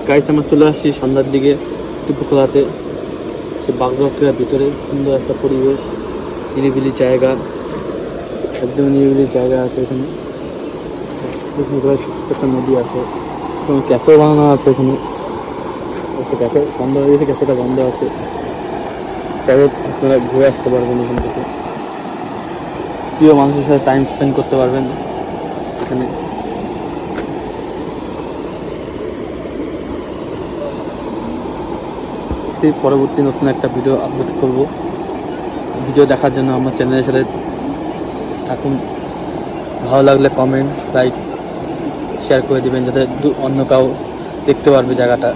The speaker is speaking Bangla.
গাইস আমরা চলে আসছি সন্ধ্যার দিকে টিপুখোলাতে। সে বাগডোগরার ভিতরে সুন্দর একটা পরিবেশ, নিরিবিলি জায়গা, একদম নিরিবিলি জায়গা আছে এখানে। একটা নদী আছে, ক্যাফে বানানো আছে এখানে। ক্যাফে বন্ধ হয়ে গেছে, ক্যাফেটা বন্ধ আছে। তাহলে আপনারা ঘুরে আসতে পারবেন এখান থেকে, প্রিয় মানুষের সাথে টাইম স্পেন্ড করতে পারবেন এখানে। পরবর্তী নতুন একটা ভিডিও আপলোড করব। ভিডিও দেখার জন্য আমার চ্যানেলের সাথে থাকুন। ভালো লাগলে কমেন্ট, লাইক, শেয়ার করে দেবেন, যাতে অন্য কাউ দেখতে পারবে জায়গাটা।